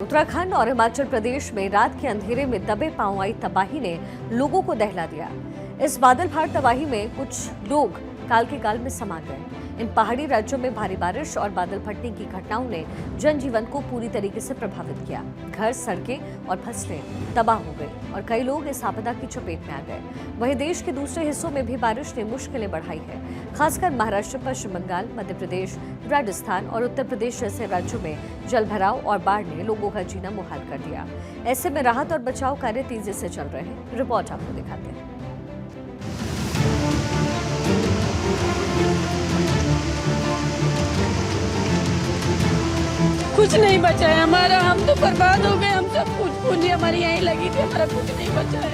उत्तराखंड और हिमाचल प्रदेश में रात के अंधेरे में दबे पांव आई तबाही ने लोगों को दहला दिया। इस बादल फाड़ तबाही में कुछ लोग काल के काल में समा गए। इन पहाड़ी राज्यों में भारी बारिश और बादल फटने की घटनाओं ने जनजीवन को पूरी तरीके से प्रभावित किया। घर, सड़कें और फसलें तबाह हो गई और कई लोग इस आपदा की चपेट में आ गए। वहीं देश के दूसरे हिस्सों में भी बारिश ने मुश्किलें बढ़ाई है। खासकर महाराष्ट्र, पश्चिम बंगाल, मध्य प्रदेश, राजस्थान और उत्तर प्रदेश जैसे राज्यों में जलभराव और बाढ़ ने लोगों का जीना मुहाल कर दिया। ऐसे में राहत और बचाव कार्य तेजी से चल रहे हैं। रिपोर्ट आपको दिखाते हैं। कुछ नहीं बचा है हमारा, हम तो बर्बाद हो गए। हम सब कुछ पूंजी हमारी यहीं लगी थी, हमारा कुछ नहीं बचा है।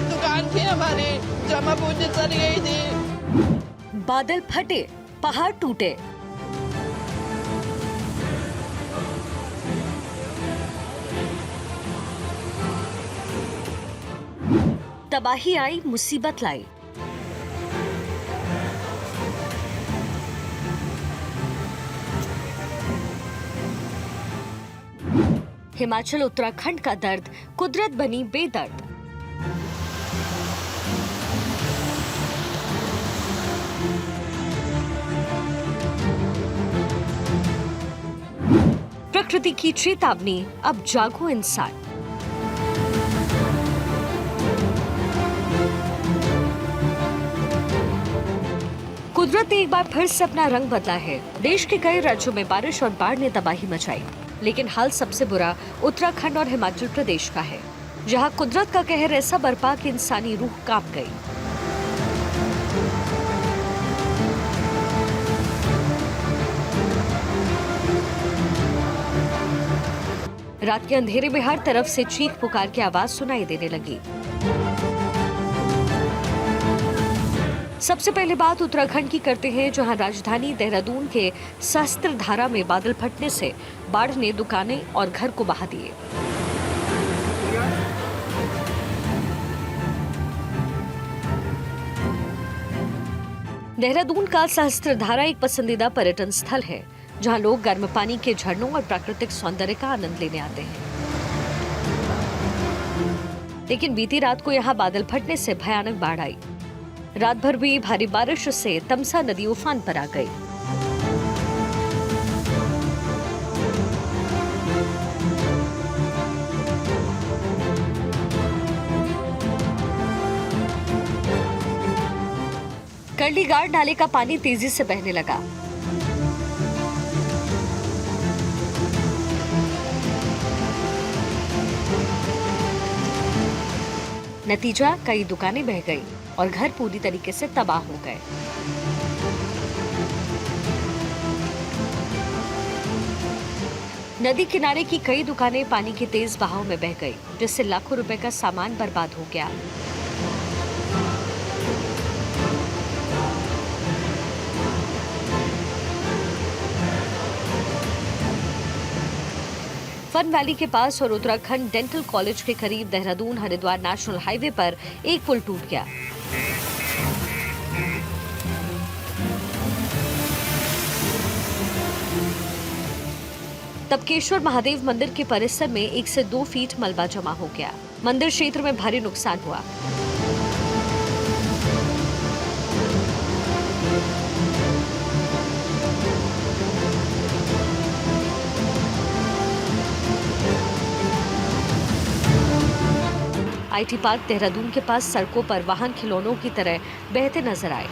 दुकान थी हमारी, जमा पूंजी चली गई थी। बादल फटे, पहाड़ टूटे, तबाही आई, मुसीबत लाई। हिमाचल उत्तराखंड का दर्द, कुदरत बनी बेदर्द। प्रकृति की चेतावनी, अब जागो इंसान। कुदरत ने एक बार फिर से अपना रंग बदला है। देश के कई राज्यों में बारिश और बाढ़ ने तबाही मचाई, लेकिन हाल सबसे बुरा उत्तराखंड और हिमाचल प्रदेश का है, जहां कुदरत का कहर ऐसा बरपा कि इंसानी रूह कांप गई। रात के अंधेरे में हर तरफ से चीख पुकार की आवाज सुनाई देने लगी। सबसे पहले बात उत्तराखंड की करते हैं, जहां राजधानी देहरादून के सहस्त्रधारा में बादल फटने से बाढ़ ने दुकानें और घर को बहा दिए। देहरादून का सहस्त्रधारा एक पसंदीदा पर्यटन स्थल है, जहां लोग गर्म पानी के झरनों और प्राकृतिक सौंदर्य का आनंद लेने आते हैं। लेकिन बीती रात को यहां बादल फटने से भयानक बाढ़ आई। रात भर हुई भारी बारिश से तमसा नदी उफान पर आ गई। कर्लीघाट नाले का पानी तेजी से बहने लगा। नतीजा, कई दुकानें बह गई और घर पूरी तरीके से तबाह हो गए। नदी किनारे की कई दुकानें पानी के तेज बहाव में बह गई, जिससे लाखों रुपए का सामान बर्बाद हो गया। फन वैली के पास और उत्तराखंड डेंटल कॉलेज के करीब देहरादून हरिद्वार नेशनल हाईवे पर एक पुल टूट गया। तबकेश्वर महादेव मंदिर के परिसर में 1 से 2 फीट मलबा जमा हो गया। मंदिर क्षेत्र में भारी नुकसान हुआ। आईटी पार्क देहरादून के पास सड़कों पर वाहन खिलौनों की तरह बहते नजर आए।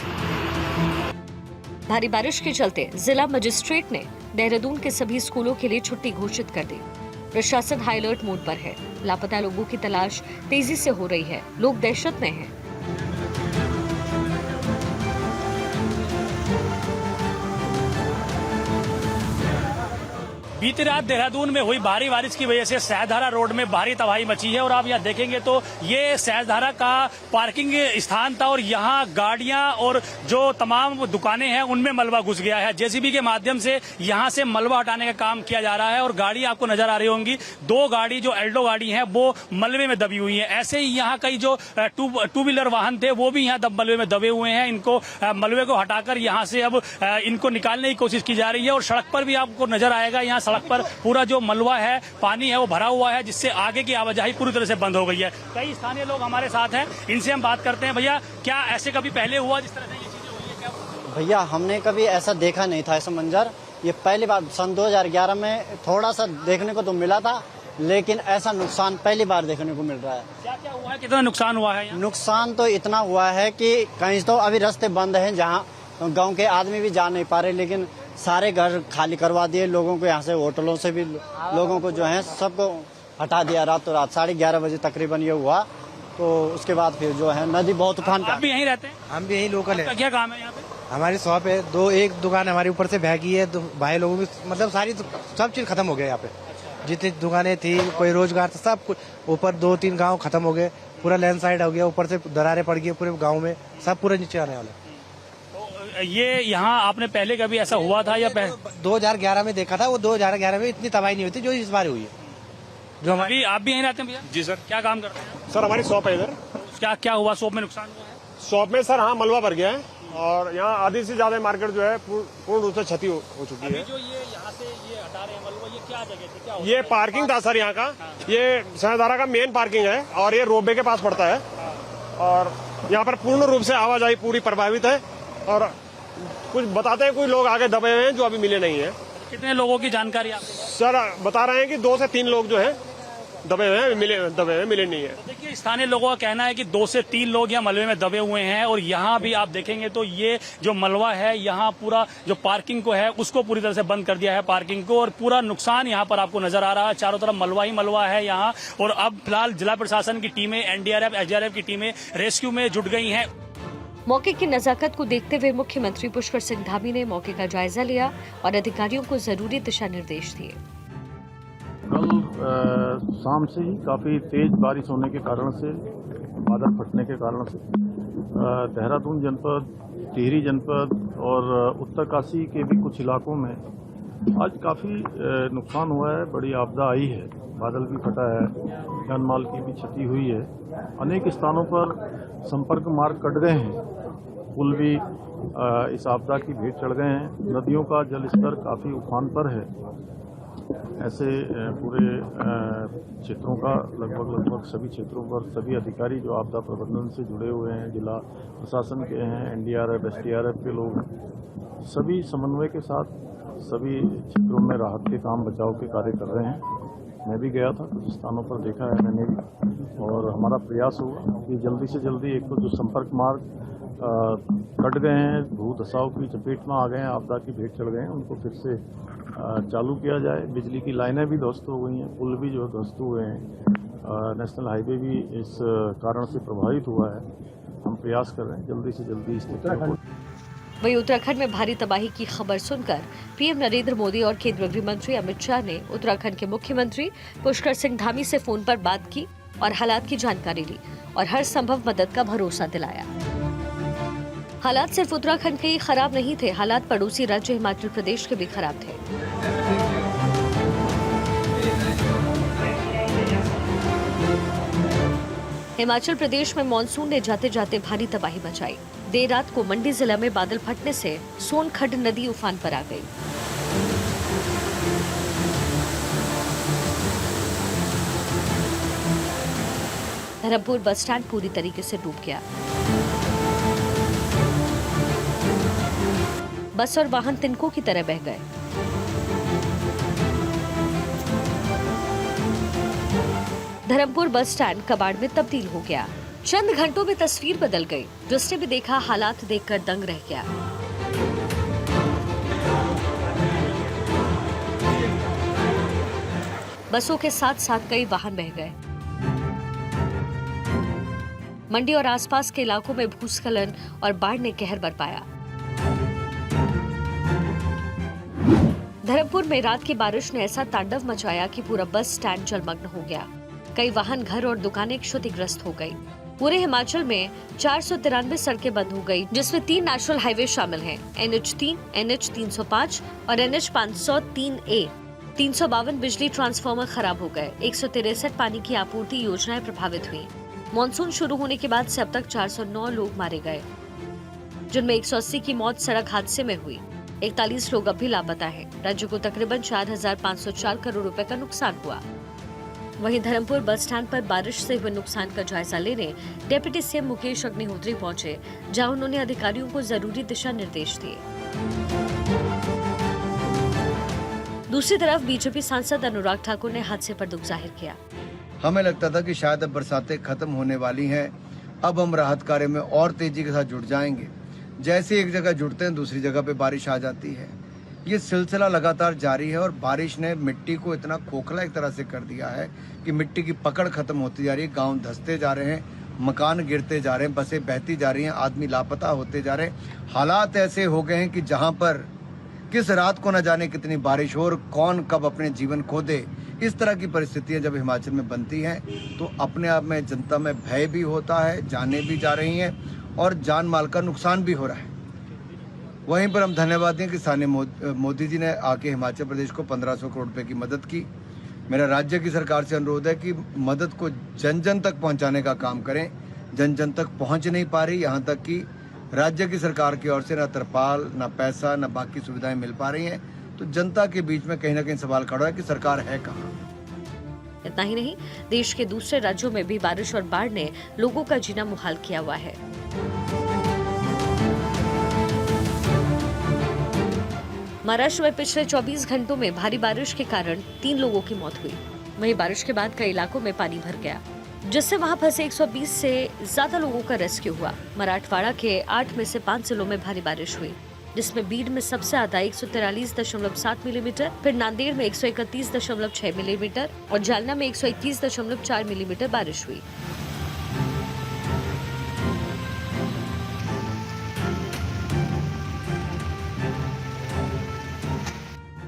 भारी बारिश के चलते जिला मजिस्ट्रेट ने देहरादून के सभी स्कूलों के लिए छुट्टी घोषित कर दी। प्रशासन हाई अलर्ट मोड पर है। लापता लोगों की तलाश तेजी से हो रही है। लोग दहशत में हैं। बीती रात देहरादून में हुई भारी बारिश की वजह से सहजधारा रोड में भारी तबाही मची है और आप यहाँ देखेंगे तो ये सहजधारा का पार्किंग स्थान था और यहाँ गाड़ियां और जो तमाम दुकानें हैं उनमें मलबा घुस गया है। जेसीबी के माध्यम से यहाँ से मलबा हटाने का काम किया जा रहा है और गाड़ी आपको नजर आ रही होंगी, 2 गाड़ी जो एल्डो गाड़ी है वो मलबे में दबी हुई है। ऐसे ही यहाँ कई जो टू व्हीलर वाहन थे वो भी यहाँ मलबे में दबे हुए हैं। इनको मलबे को हटाकर यहाँ से अब इनको निकालने की कोशिश की जा रही है और सड़क पर भी आपको नजर आएगा, यहाँ सड़क पर पूरा जो मलबा है, पानी है वो भरा हुआ है, जिससे आगे की आवाजाही पूरी तरह से बंद हो गई है। कई स्थानीय लोग हमारे साथ हैं, इनसे हम बात करते हैं। भैया, क्या ऐसे कभी पहले हुआ जिस तरह से ये चीजें हुई है? क्या भैया, हमने कभी ऐसा देखा नहीं था, ऐसा मंजर ये पहली बार सन 2011 में थोड़ा सा देखने को तो मिला था, लेकिन ऐसा नुकसान पहली बार देखने को मिल रहा है। क्या क्या हुआ है, कितना नुकसान हुआ है यहाँ? नुकसान तो इतना हुआ है कि कहीं तो अभी रास्ते बंद हैं, जहाँ गांव के आदमी भी जा नहीं पा रहे, लेकिन सारे घर खाली करवा दिए लोगों को। यहाँ से होटलों से भी लोगों को जो है सबको हटा दिया रातों रात। 11:30 बजे तकरीबन ये हुआ। तो उसके बाद फिर जो है नदी बहुत तूफान का। आप भी यहीं रहते हैं? हम भी यहीं लोकल है। क्या काम है यहाँ पे? हमारी शॉप है, एक दुकान हमारी ऊपर से बह गई है, तो भाई लोगों की मतलब सारी सब चीज खत्म हो गया यहाँ पे। जितनी दुकानें थी, कोई रोजगार था, सब कुछ ऊपर 2-3 गांव खत्म हो गए, पूरा लैंडस्लाइड हो गया, ऊपर से दरारें पड़ गई पूरे गांव में, सब पूरे नीचे आने वाले। ये यहाँ आपने पहले कभी ऐसा हुआ था या 2011 में देखा था, वो 2011 में इतनी तबाही नहीं हुई थी जो इस बार हुई है। जो हमारी आप भी यहीं रहते हैं भैया? जी सर। क्या काम करते हैं सर, हमारी शॉप है इधर। क्या क्या हुआ, शॉप में नुकसान हुआ है? शॉप में सर हाँ मलबा भर गया है और यहाँ आधी से ज्यादा मार्केट जो है पूर्ण रूप से क्षति हो चुकी है। जो ये यहाँ से ये हटा रहे हैं मलबा, ये क्या जगह थी, क्या ये पार्किंग था सर यहाँ का। ये सहजधारा का मेन पार्किंग है और ये रोबे के पास पड़ता है और यहाँ पर पूर्ण रूप से आवाजाही पूरी प्रभावित है और कुछ बताते हैं कुछ लोग आगे दबे हुए हैं जो अभी मिले नहीं है। कितने लोगों की जानकारी आपको? सर बता रहे हैं कि 2 से 3 लोग जो है दबे हुए हैं, मिले नहीं है। देखिए, स्थानीय लोगों का कहना है कि 2 से 3 लोग यहाँ मलबे में दबे हुए हैं और यहाँ भी आप देखेंगे तो ये जो मलबा है, यहाँ पूरा जो पार्किंग को है उसको पूरी तरह से बंद कर दिया है, पार्किंग को, और पूरा नुकसान यहाँ पर आपको नजर आ रहा है। चारों तरफ मलबा ही मलबा है यहाँ। और अब फिलहाल जिला प्रशासन की टीमें, एनडीआरएफ, एसडीआरएफ की टीमें रेस्क्यू में जुट गई हैं। मौके की नजाकत को देखते हुए मुख्यमंत्री पुष्कर सिंह धामी ने मौके का जायजा लिया और अधिकारियों को जरूरी दिशा निर्देश दिए। कल शाम से ही काफ़ी तेज बारिश होने के कारण से, बादल फटने के कारण से देहरादून जनपद, टिहरी जनपद और उत्तरकाशी के भी कुछ इलाकों में आज काफ़ी नुकसान हुआ है, बड़ी आपदा आई है। बादल भी फटा है, जान माल की भी क्षति हुई है। अनेक स्थानों पर संपर्क मार्ग कट गए हैं, पुल भी इस आपदा की भेंट चढ़ गए हैं। नदियों का जलस्तर काफ़ी उफान पर है। ऐसे पूरे क्षेत्रों का लगभग सभी क्षेत्रों पर सभी अधिकारी जो आपदा प्रबंधन से जुड़े हुए हैं, जिला प्रशासन के हैं, एनडीआरएफ, एसडीआरएफ के लोग हैं, सभी समन्वय के साथ सभी क्षेत्रों में राहत के काम, बचाव के कार्य कर रहे हैं। मैं भी गया था, कुछ स्थानों पर देखा है मैंने भी, और हमारा प्रयास होगा कि जल्दी से जल्दी एक तो जो संपर्क मार्ग कट गए हैं, भू दशाओं की चपेट में आ गए हैं, आपदा की भेंट चढ़ गए हैं, उनको फिर से चालू किया जाए। बिजली की लाइनें भी ध्वस्त हो गई हैं, पुल भी जो ध्वस्त हुए हैं, नेशनल हाईवे भी इस कारण से प्रभावित हुआ है। हम प्रयास कर रहे हैं जल्दी से जल्दी स्थिति को। वहीं उत्तराखंड में भारी तबाही की खबर सुनकर पीएम नरेंद्र मोदी और केंद्रीय गृह मंत्री अमित शाह ने उत्तराखंड के मुख्यमंत्री पुष्कर सिंह धामी से फोन पर बात की और हालात की जानकारी ली और हर संभव मदद का भरोसा दिलाया। हालात सिर्फ उत्तराखंड के ही खराब नहीं थे, हालात पड़ोसी राज्य हिमाचल प्रदेश के भी खराब थे। हिमाचल प्रदेश में मानसून ने जाते जाते भारी तबाही मचाई। देर रात को मंडी जिला में बादल फटने से सोनखड्ड नदी उफान पर आ गई। धर्मपुर बस स्टैंड पूरी तरीके से डूब गया। बस और वाहन तिनकों की तरह बह गए। धर्मपुर बस स्टैंड कबाड़ में तब्दील हो गया। चंद घंटों में तस्वीर बदल गई। जिसने भी देखा हालात देखकर दंग रह गया। बसों के साथ साथ कई वाहन बह गए। मंडी और आसपास के इलाकों में भूस्खलन और बाढ़ ने कहर बरपाया। धर्मपुर में रात की बारिश ने ऐसा तांडव मचाया कि पूरा बस स्टैंड जलमग्न हो गया। कई वाहन, घर और दुकानें क्षतिग्रस्त हो गई। पूरे हिमाचल में 493 सड़कें बंद हो गई, जिसमें 3 नेशनल हाईवे शामिल हैं, NH3, NH 305 और NH 503A। 352 बिजली ट्रांसफार्मर खराब हो गए। 163 पानी की आपूर्ति योजनाएं प्रभावित हुई। मानसून शुरू होने के बाद से अब तक 409 लोग मारे गए, जिनमें 180 की मौत सड़क हादसे में हुई। 41 लोग अब भी लापता हैं। राज्य को तकरीबन 4,504 करोड़ रुपए का नुकसान हुआ। वहीं धर्मपुर बस स्टैंड पर बारिश से हुए नुकसान का जायजा लेने डिप्टी सीएम मुकेश अग्निहोत्री पहुंचे, जहां उन्होंने अधिकारियों को जरूरी दिशा निर्देश दिए। दूसरी तरफ बीजेपी सांसद अनुराग ठाकुर ने हादसे पर दुख जाहिर किया। हमें लगता था कि शायद अब बरसातें खत्म होने वाली हैं, अब हम राहत कार्य में और तेजी के साथ जुट जाएंगे। जैसे एक जगह जुड़ते हैं, दूसरी जगह पे बारिश आ जाती है। ये सिलसिला लगातार जारी है और बारिश ने मिट्टी को इतना खोखला एक तरह से कर दिया है कि मिट्टी की पकड़ खत्म होती जा रही है। गांव धंसते जा रहे हैं, मकान गिरते जा रहे हैं, बसें बहती जा रही हैं, आदमी लापता होते जा रहे हैं। हालात ऐसे हो गए हैं कि जहां पर किस रात को न जाने कितनी बारिश हो और कौन कब अपने जीवन खो दे। इस तरह की परिस्थितियां जब हिमाचल में बनती हैं तो अपने आप में जनता में भय भी होता है, जानें भी जा रही हैं और जान माल का नुकसान भी हो रहा है। वहीं पर हम धन्यवाद दें कि स्थानीय मोदी जी ने आके हिमाचल प्रदेश को 1500 करोड़ रुपए की मदद की। मेरा राज्य की सरकार से अनुरोध है कि मदद को जन जन तक पहुंचाने का काम करें। जन जन तक पहुंच नहीं पा रही, यहाँ तक कि राज्य की सरकार की ओर से न तरपाल, न पैसा, न बाकी सुविधाएं मिल पा रही हैं। तो जनता के बीच में कहीं ना कहीं सवाल खड़ा है कि सरकार है कहाँ। इतना ही नहीं, देश के दूसरे राज्यों में भी बारिश और बाढ़ ने लोगों का जीना मुहाल किया हुआ है। महाराष्ट्र में पिछले 24 घंटों में भारी बारिश के कारण 3 लोगों की मौत हुई। वहीं बारिश के बाद कई इलाकों में पानी भर गया, जिससे वहां फंसे 120 से ज्यादा लोगों का रेस्क्यू हुआ। मराठवाड़ा के 8 में से 5 जिलों में भारी बारिश हुई, जिसमें बीड में सबसे ज्यादा 143.7 मिलीमीटर, फिर नांदेड़ में 131.6 मिलीमीटर और जालना में 121.4 मिलीमीटर बारिश हुई।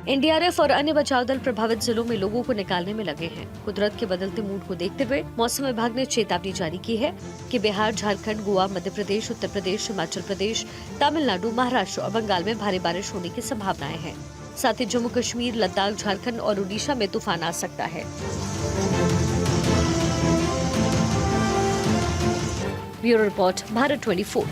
एनडीआरएफ और अन्य बचाव दल प्रभावित जिलों में लोगों को निकालने में लगे हैं। कुदरत के बदलते मूड को देखते हुए मौसम विभाग ने चेतावनी जारी की है कि बिहार, झारखंड, गोवा, मध्य प्रदेश, उत्तर प्रदेश, हिमाचल प्रदेश, तमिलनाडु, महाराष्ट्र और बंगाल में भारी बारिश होने की संभावनाएं हैं। साथ ही जम्मू कश्मीर, लद्दाख, झारखंड और ओडिशा में तूफान आ सकता है। Bureau report, Bharat 24।